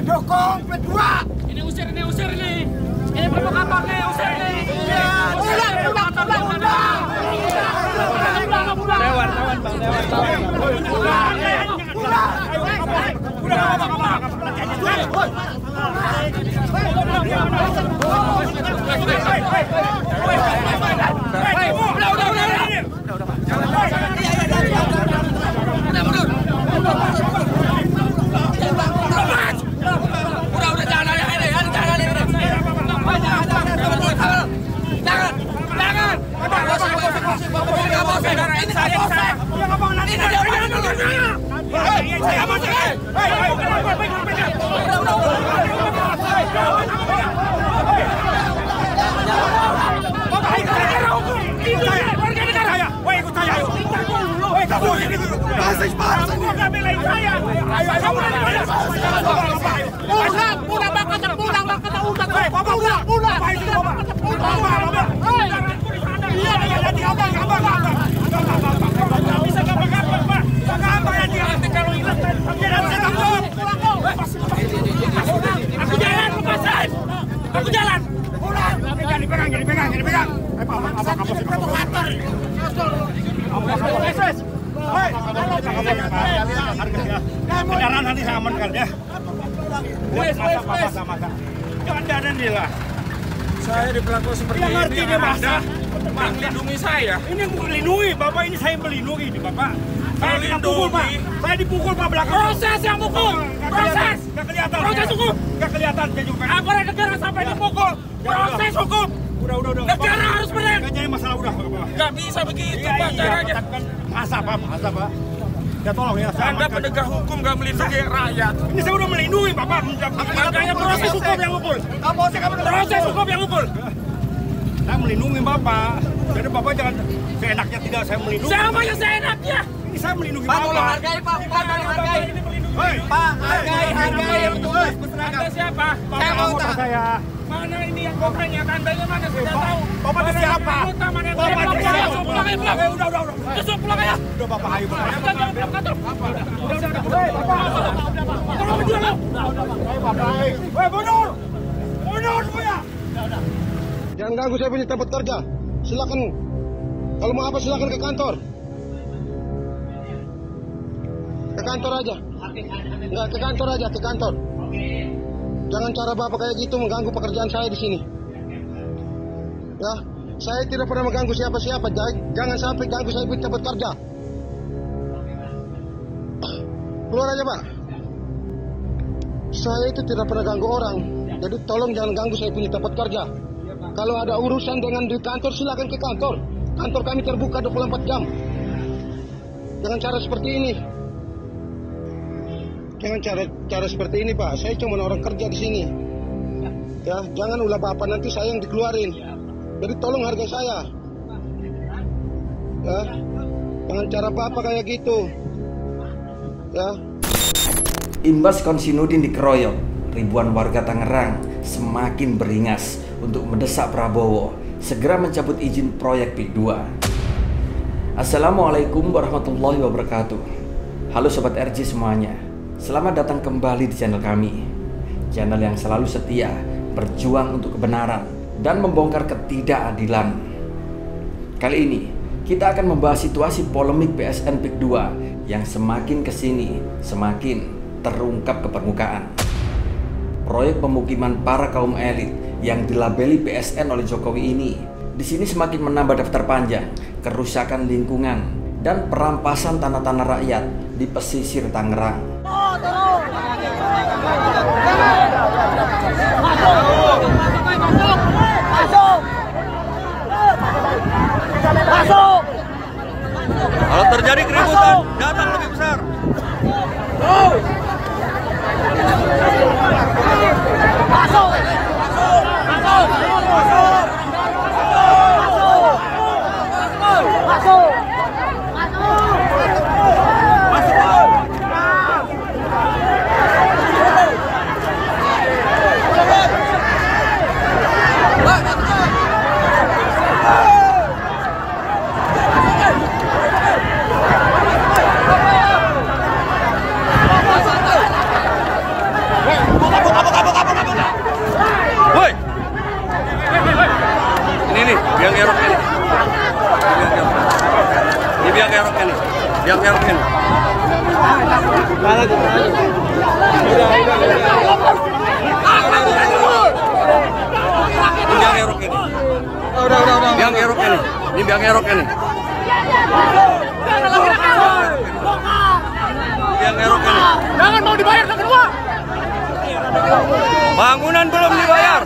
Dukung berdua. Ini usir ini. Ini provokator nih, usir nih. Aku jalan. Dipegang. Kendaraan nanti saya amankan ya. Masa. Jangan ada nih lah. Saya diperlakukan seperti Yang ini. ngerti dia masa. Melindungi saya. Ini melindungi, Bapak ini saya melindungi ini, Bapak. Saya dipukul, Pak. Saya dipukul, Pak, belakang. Proses yang pukul. Proses. Gak kelihatan. Proses hukum. Gak kelihatan. Aparat negara sampai dipukul. Proses hukum. Udah. Negara harus benar. Gak jadi masalah udah. Gak bisa begitu, Iya, Pak, caranya. Masa, Pak. Ya tolong ya. Anda penegak hukum gak melindungi rakyat. Ini saya udah melindungi, Bapak. Makanya proses hukum yang pukul. Proses hukum yang pukul. Saya melindungi Bapak. Jadi Bapak jangan seenaknya tidak saya melindungi. Siapa yang seenaknya? Ini saya melindungi Pak, Bapak. tolong hargai, Pak. Tolong hargai. Hei. Pak, hargai untuk bus Anda siapa? Saya mau Bapak saya. Mana ini yang kotanya? Tandanya mana? Sudah tahu. Bapak itu siapa? Mana yang Bapak itu siapa? Pulang. Udah. Besok pulang ya. Udah Bapak ayo Bapak. Jangan pulang kantor. Tolong menjual. Hei, mundur semuanya. Jangan ganggu saya punya tempat kerja. Silakan. Kalau mau apa silakan ke kantor. Ke kantor aja. Enggak, ke kantor aja, ke kantor. Jangan cara Bapak kayak gitu mengganggu pekerjaan saya di sini. Ya, saya tidak pernah mengganggu siapa-siapa. Jangan sampai ganggu saya punya tempat kerja. Keluar aja, Pak. Saya itu tidak pernah ganggu orang. Jadi tolong jangan ganggu saya punya tempat kerja. Kalau ada urusan dengan di kantor, silakan ke kantor. Kantor kami terbuka 24 jam. Jangan cara seperti ini. Jangan cara seperti ini, Pak. Saya cuma orang kerja di sini. Ya, jangan ulah Bapak nanti saya yang dikeluarin. Jadi tolong hargai saya. Ya, jangan cara Bapak kayak gitu. Ya. Imbas Konsinudin dikeroyok, ribuan warga Tangerang semakin beringas untuk mendesak Prabowo segera mencabut izin proyek PIK 2. Assalamualaikum warahmatullahi wabarakatuh. Halo Sobat RJ semuanya. Selamat datang kembali di channel kami. Channel yang selalu setia berjuang untuk kebenaran dan membongkar ketidakadilan. Kali ini kita akan membahas situasi polemik PSN PIK 2 yang semakin kesini semakin terungkap ke permukaan. Proyek pemukiman para kaum elit yang dilabeli PSN oleh Jokowi ini di sini semakin menambah daftar panjang kerusakan lingkungan dan perampasan tanah-tanah rakyat di pesisir Tangerang. Masuk. Kalau terjadi keributan, datang lebih besar. Masuk. Biang kerok ini. Biang kerok ini. Biang kerok ini. Ini biang kerok ini. Biang kerok ini. Jangan mau dibayar yang kedua. Bangunan belum dibayar.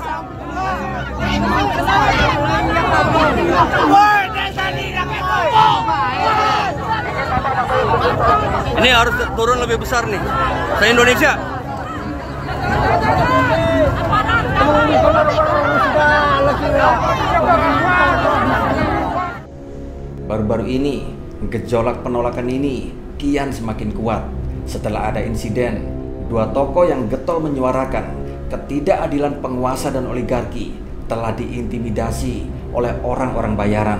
Ini harus turun lebih besar nih. Se-Indonesia. Baru-baru ini, gejolak penolakan ini kian semakin kuat setelah ada insiden dua tokoh yang getol menyuarakan ketidakadilan penguasa dan oligarki telah diintimidasi oleh orang-orang bayaran.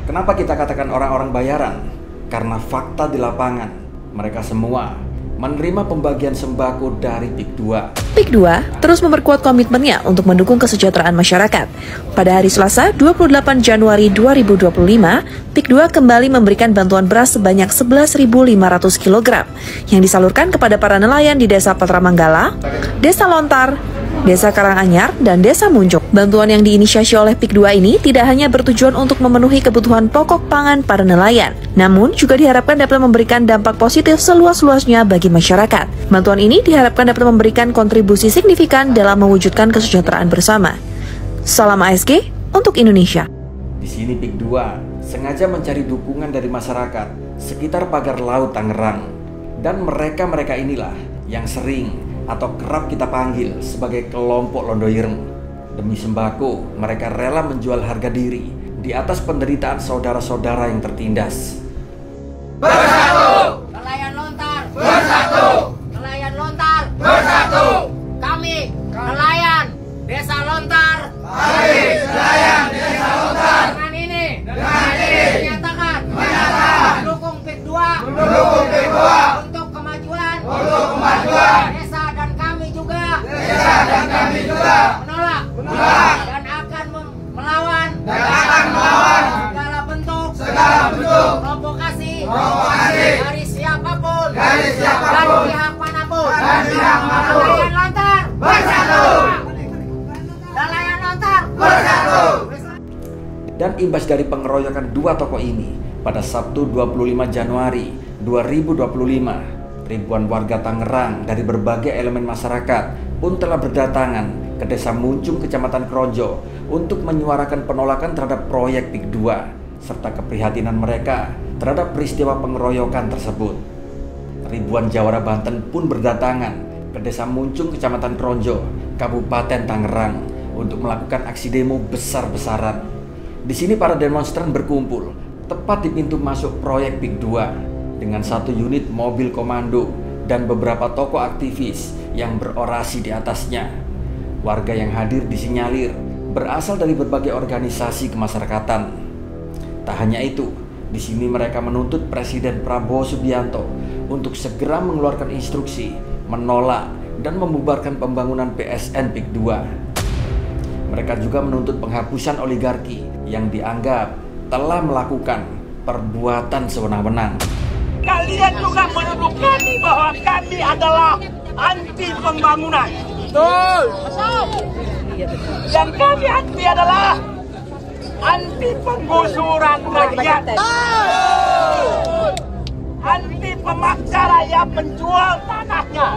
Kenapa kita katakan orang-orang bayaran? Karena fakta di lapangan, mereka semua menerima pembagian sembako dari PIK 2. PIK 2 terus memperkuat komitmennya untuk mendukung kesejahteraan masyarakat. Pada hari Selasa, 28 Januari 2025, PIK 2 kembali memberikan bantuan beras sebanyak 11.500 kg yang disalurkan kepada para nelayan di Desa Patramanggala, Desa Lontar, Desa Karanganyar, dan Desa Munjuk. Bantuan yang diinisiasi oleh PIK 2 ini tidak hanya bertujuan untuk memenuhi kebutuhan pokok pangan para nelayan, namun juga diharapkan dapat memberikan dampak positif seluas-luasnya bagi masyarakat. Bantuan ini diharapkan dapat memberikan kontribusi signifikan dalam mewujudkan kesejahteraan bersama. Salam ASG untuk Indonesia. Di sini PIK 2 sengaja mencari dukungan dari masyarakat sekitar pagar laut Tangerang. Dan mereka-mereka inilah yang sering atau kerap kita panggil sebagai kelompok Londo Ireng. Demi sembako, mereka rela menjual harga diri di atas penderitaan saudara-saudara yang tertindas. Bersatu! Nelayan Lontar! Bersatu! Nelayan Lontar! Bersatu! Kami, nelayan Desa Lontar! Kami, nelayan Desa Lontar! Dengan ini menyatakan mendukung PIK 2 untuk kemajuan desa dan kami juga menolak dan akan melawan segala bentuk provokasi dari siapapun dan pihak manapun. Nelayan Lontar bersatu! Nelayan Lontar bersatu! Dan imbas dari pengeroyokan dua tokoh ini, pada Sabtu 25 Januari 2025, ribuan warga Tangerang dari berbagai elemen masyarakat pun telah berdatangan ke Desa Muncung, Kecamatan Krojo untuk menyuarakan penolakan terhadap proyek PIK 2 serta keprihatinan mereka terhadap peristiwa pengeroyokan tersebut. Ribuan Jawara Banten pun berdatangan ke Desa Muncung, Kecamatan Krojo, Kabupaten Tangerang untuk melakukan aksi demo besar-besaran. Di sini para demonstran berkumpul tepat di pintu masuk proyek PIK 2 dengan satu unit mobil komando dan beberapa tokoh aktivis yang berorasi di atasnya. Warga yang hadir disinyalir berasal dari berbagai organisasi kemasyarakatan. Tak hanya itu, di sini mereka menuntut Presiden Prabowo Subianto untuk segera mengeluarkan instruksi, menolak dan membubarkan pembangunan PSN PIK 2. Mereka juga menuntut penghapusan oligarki yang dianggap telah melakukan perbuatan sewenang-wenang. Kalian juga menuduh kami bahwa kami adalah anti pembangunan. Betul. Yang kami anti adalah anti penggusuran rakyat. Anti pemaksa rakyat menjual tanahnya.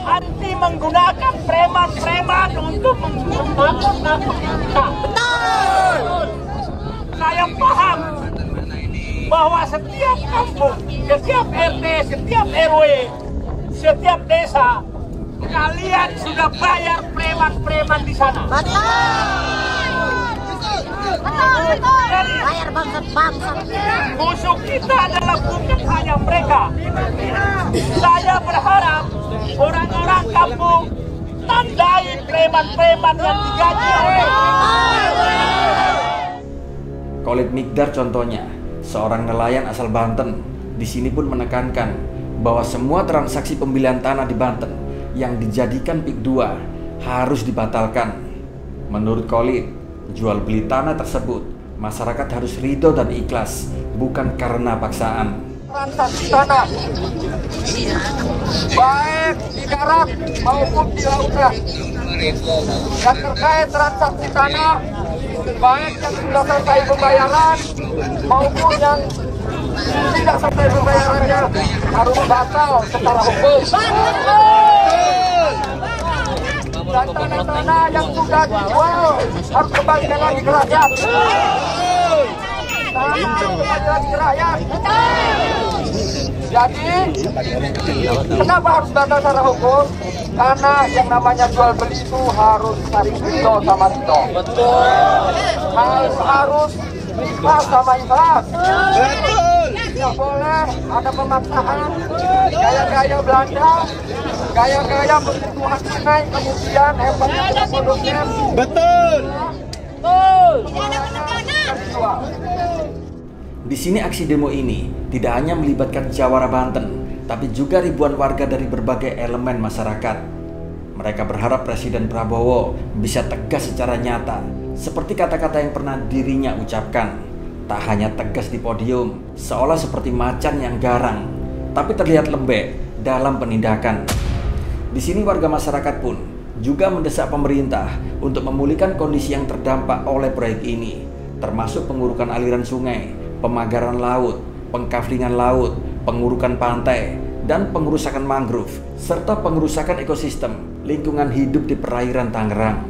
Anti menggunakan preman-preman untuk menakut-nakut kita. Saya paham bahwa setiap kampung, setiap RT, setiap RW, setiap desa, kalian sudah bayar preman-preman di sana. Jadi, bayar bangsat-bangsat. musuh kita adalah bukan hanya mereka. Saya berharap orang-orang kampung tandai preman-preman yang digaji oleh Khalid Mikdar contohnya, seorang nelayan asal Banten, di sini pun menekankan bahwa semua transaksi pembelian tanah di Banten yang dijadikan PIK 2 harus dibatalkan. Menurut Khalid, jual beli tanah tersebut Masyarakat harus ridho dan ikhlas, bukan karena paksaan. Transaksi tanah, baik di darat maupun di lautan, yang terkait transaksi tanah, baik yang sudah selesai pembayaran maupun yang tidak selesai pembayarannya harus batal secara hukum. Dan tanah-tanah yang sudah dijual harus kembalikan lagi ke rakyat. Kembali lagi ke rakyat. Jadi, kenapa harus batal secara hukum? Karena yang namanya jual beli itu harus saling ridho sama ridho. Betul. Harus ikhlas sama ikhlas. Betul. Tidak boleh ada pemaksaan, gaya-gaya Belanda, gaya-gaya pengukuhan sungai, kemudian hebatnya produknya. Betul. Betul. Di sini aksi demo ini tidak hanya melibatkan Jawara Banten, tapi juga ribuan warga dari berbagai elemen masyarakat. Mereka berharap Presiden Prabowo bisa tegas secara nyata, seperti kata-kata yang pernah dirinya ucapkan. Tak hanya tegas di podium, seolah seperti macan yang garang, tapi terlihat lembek dalam penindakan. Di sini warga masyarakat pun juga mendesak pemerintah untuk memulihkan kondisi yang terdampak oleh proyek ini, termasuk pengurukan aliran sungai, pemagaran laut, pengkaflingan laut, pengurukan pantai, dan pengerusakan mangrove, serta pengerusakan ekosistem lingkungan hidup di perairan Tangerang.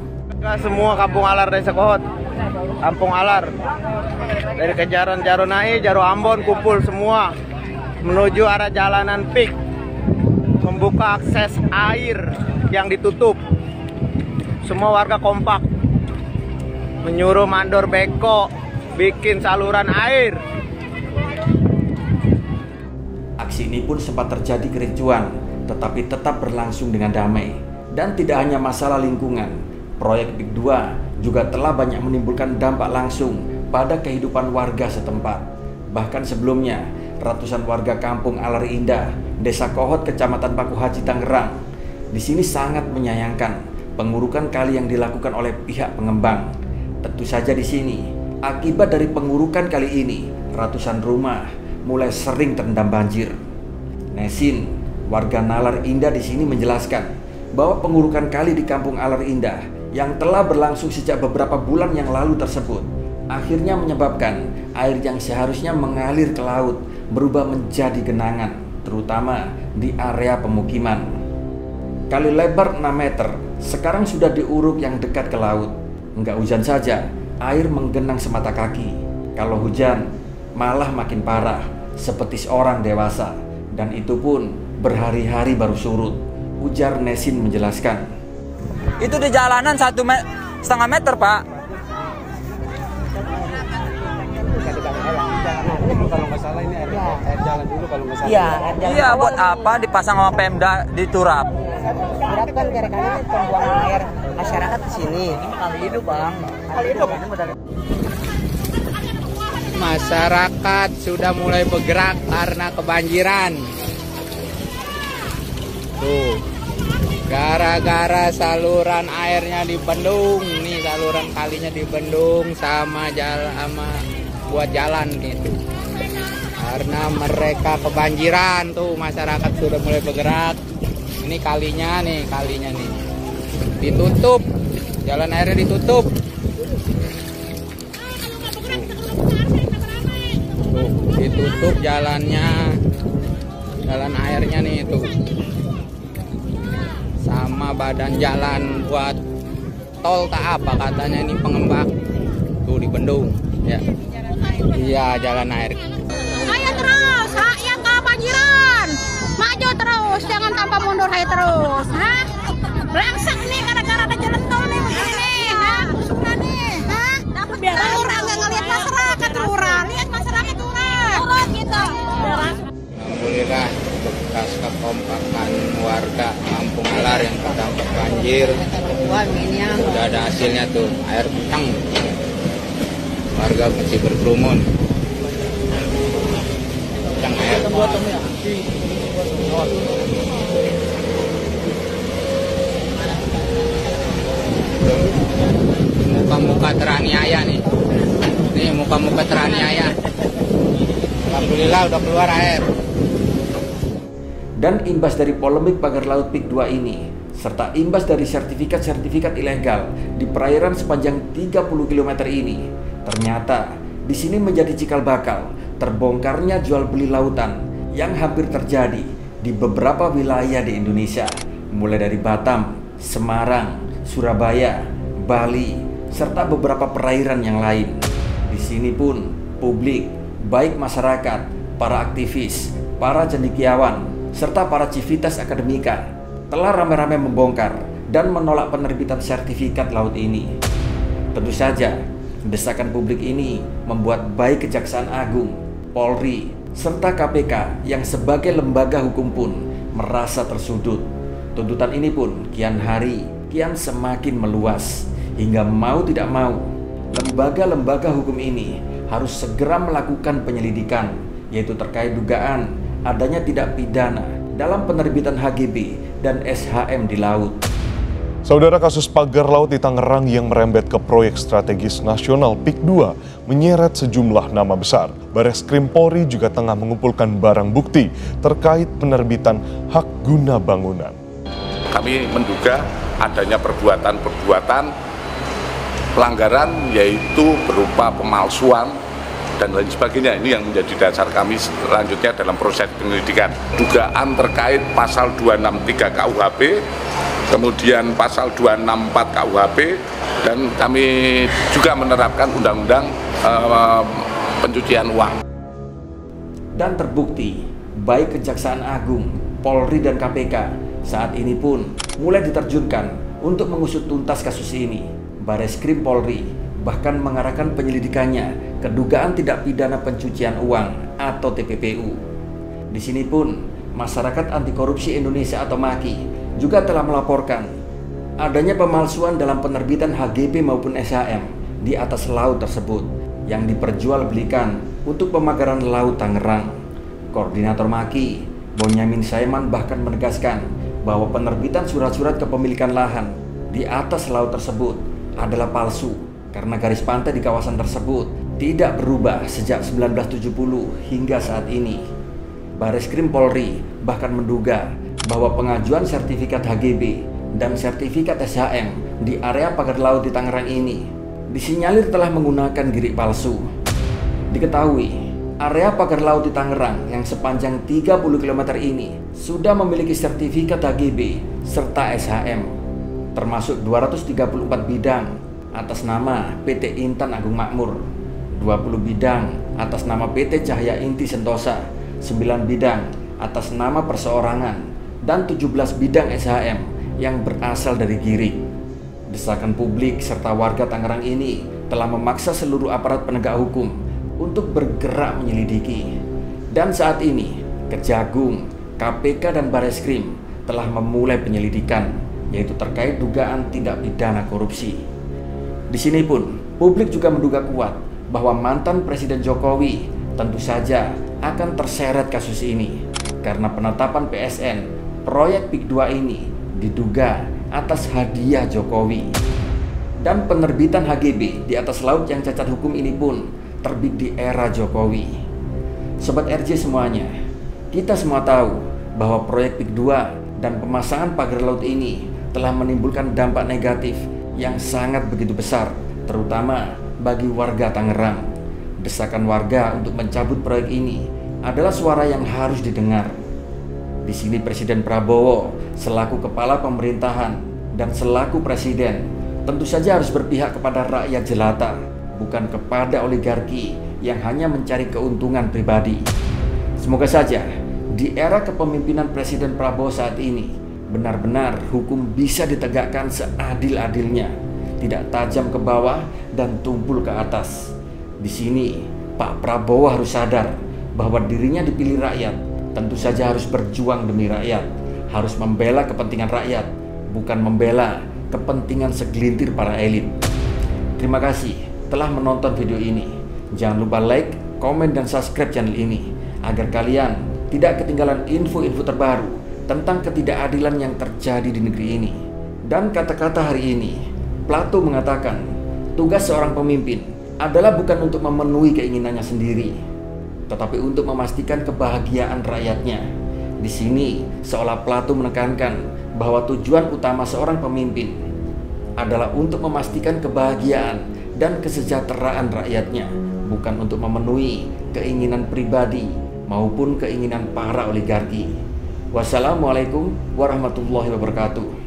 Semua kampung alar Desa Kohot, kampung alar dari Kejaran Jaronai, Jaro Ambon kumpul semua menuju arah jalanan PIK, membuka akses air yang ditutup. Semua warga kompak menyuruh mandor beko bikin saluran air. Aksi ini pun sempat terjadi kericuan, tetapi tetap berlangsung dengan damai. Dan tidak hanya masalah lingkungan, proyek PIK 2 juga telah banyak menimbulkan dampak langsung pada kehidupan warga setempat. Bahkan sebelumnya, ratusan warga kampung Alar Indah, Desa Kohot, Kecamatan Paku Haji, Tangerang, di sini sangat menyayangkan pengurukan kali yang dilakukan oleh pihak pengembang. Tentu saja di sini, akibat dari pengurukan kali ini, ratusan rumah mulai sering terendam banjir. Nesin, warga Nalar Indah di sini menjelaskan bahwa pengurukan kali di kampung Alar Indah yang telah berlangsung sejak beberapa bulan yang lalu tersebut akhirnya menyebabkan air yang seharusnya mengalir ke laut berubah menjadi genangan, terutama di area pemukiman. Kali lebar 6 meter sekarang sudah diuruk yang dekat ke laut. Enggak hujan saja, air menggenang semata kaki. Kalau hujan, malah makin parah, seperti seorang dewasa. Dan itu pun berhari-hari baru surut, ujar Nesin menjelaskan. Itu di jalanan 1,5 meter, Pak. Kalau nggak salah ini air jalan dulu kalau nggak salah. Iya, buat apa dipasang sama Pemda di turap? Turap kan kira-kira pembuangan air masyarakat di sini. Kali hidup, Bang. Kali hidup. Masyarakat sudah mulai bergerak karena kebanjiran. Tuh, gara-gara saluran airnya dibendung, nih saluran kalinya dibendung sama buat jalan gitu. Karena mereka kebanjiran tuh, masyarakat sudah mulai bergerak. Ini kalinya nih ditutup, jalan airnya ditutup. Tuh, ditutup jalannya, jalan airnya nih itu. Sama badan jalan buat tol tak apa katanya ini pengembang. Tuh dibendung, ya. Iya, jalan air. Ayo terus, yang kebanjiran. Maju terus, jangan tanpa mundur, ayo terus. Hah? Langsung nih gara-gara ada jalan tol nih begini nih. Hah? Busuknya nih. Hah? Dapat lurah nggak ngeliat masyarakat lurah. Lihat masyarakat lurah. Turun gitu. Alhamdulillah, bekas kekompakan warga Kampung Alar yang terdampak banjir. Sudah ada hasilnya tuh, air kencang. Warga masih berkerumun. Kencang air. Muka-muka teraniaya nih. Ini muka-muka teraniaya. Alhamdulillah udah keluar air. Dan imbas dari polemik pagar laut PIK 2 ini, serta imbas dari sertifikat-sertifikat ilegal di perairan sepanjang 30 km ini, ternyata di sini menjadi cikal bakal terbongkarnya jual beli lautan yang hampir terjadi di beberapa wilayah di Indonesia, mulai dari Batam, Semarang, Surabaya, Bali, serta beberapa perairan yang lain. Di sini pun publik, baik masyarakat, para aktivis, para cendekiawan, serta para civitas akademika telah ramai-ramai membongkar dan menolak penerbitan sertifikat laut ini. Tentu saja, desakan publik ini membuat baik Kejaksaan Agung, Polri, serta KPK yang sebagai lembaga hukum pun merasa tersudut. Tuntutan ini pun kian hari kian semakin meluas, hingga mau tidak mau lembaga-lembaga hukum ini harus segera melakukan penyelidikan, yaitu terkait dugaan adanya tindak pidana dalam penerbitan HGB dan SHM di laut. Saudara, kasus pagar laut di Tangerang yang merembet ke proyek strategis nasional PIK 2 menyeret sejumlah nama besar. Bareskrim Polri juga tengah mengumpulkan barang bukti terkait penerbitan hak guna bangunan. Kami menduga adanya perbuatan-perbuatan pelanggaran, yaitu berupa pemalsuan dan lain sebagainya. Ini yang menjadi dasar kami selanjutnya dalam proses penyelidikan. Dugaan terkait pasal 263 KUHP, kemudian pasal 264 KUHP, dan kami juga menerapkan undang-undang pencucian uang. Dan terbukti, baik Kejaksaan Agung, Polri, dan KPK saat ini pun mulai diterjunkan untuk mengusut tuntas kasus ini. Bareskrim Polri bahkan mengarahkan penyelidikannya ke dugaan tindak pidana pencucian uang atau TPPU. Di sini pun Masyarakat Anti Korupsi Indonesia atau MAKI juga telah melaporkan adanya pemalsuan dalam penerbitan HGB maupun SHM di atas laut tersebut yang diperjualbelikan untuk pemagaran laut Tangerang. Koordinator MAKI, Bonyamin Saiman, bahkan menegaskan bahwa penerbitan surat-surat kepemilikan lahan di atas laut tersebut adalah palsu karena garis pantai di kawasan tersebut tidak berubah sejak 1970 hingga saat ini. Bareskrim Polri bahkan menduga bahwa pengajuan sertifikat HGB dan sertifikat SHM di area pagar laut di Tangerang ini disinyalir telah menggunakan girik palsu. Diketahui, area pagar laut di Tangerang yang sepanjang 30 km ini sudah memiliki sertifikat HGB serta SHM, termasuk 234 bidang atas nama PT Intan Agung Makmur, 20 bidang atas nama PT Cahya Inti Sentosa, 9 bidang atas nama perseorangan, dan 17 bidang SHM yang berasal dari girik. Desakan publik serta warga Tangerang ini telah memaksa seluruh aparat penegak hukum untuk bergerak menyelidiki. Dan saat ini, Kejagung, KPK, dan Bareskrim telah memulai penyelidikan, yaitu terkait dugaan tindak pidana korupsi. Di sini pun, publik juga menduga kuat bahwa mantan Presiden Jokowi tentu saja akan terseret kasus ini karena penetapan PSN proyek PIK 2 ini diduga atas hadiah Jokowi. Dan penerbitan HGB di atas laut yang cacat hukum ini pun terbit di era Jokowi. Sobat RJ semuanya, kita semua tahu bahwa proyek PIK 2 dan pemasangan pagar laut ini telah menimbulkan dampak negatif yang sangat begitu besar, terutama bagi warga Tangerang. Desakan warga untuk mencabut proyek ini adalah suara yang harus didengar. Di sini Presiden Prabowo selaku kepala pemerintahan dan selaku presiden tentu saja harus berpihak kepada rakyat jelata, bukan kepada oligarki yang hanya mencari keuntungan pribadi. Semoga saja di era kepemimpinan Presiden Prabowo saat ini benar-benar hukum bisa ditegakkan seadil-adilnya, tidak tajam ke bawah dan tumpul ke atas. Di sini Pak Prabowo harus sadar bahwa dirinya dipilih rakyat, tentu saja harus berjuang demi rakyat, harus membela kepentingan rakyat, bukan membela kepentingan segelintir para elit. Terima kasih telah menonton video ini. Jangan lupa like, komen, dan subscribe channel ini agar kalian tidak ketinggalan info-info terbaru tentang ketidakadilan yang terjadi di negeri ini. Dan kata-kata hari ini, Plato mengatakan, tugas seorang pemimpin adalah bukan untuk memenuhi keinginannya sendiri, tetapi untuk memastikan kebahagiaan rakyatnya. Di sini, seolah Plato menekankan bahwa tujuan utama seorang pemimpin adalah untuk memastikan kebahagiaan dan kesejahteraan rakyatnya, bukan untuk memenuhi keinginan pribadi maupun keinginan para oligarki. Wassalamualaikum warahmatullahi wabarakatuh.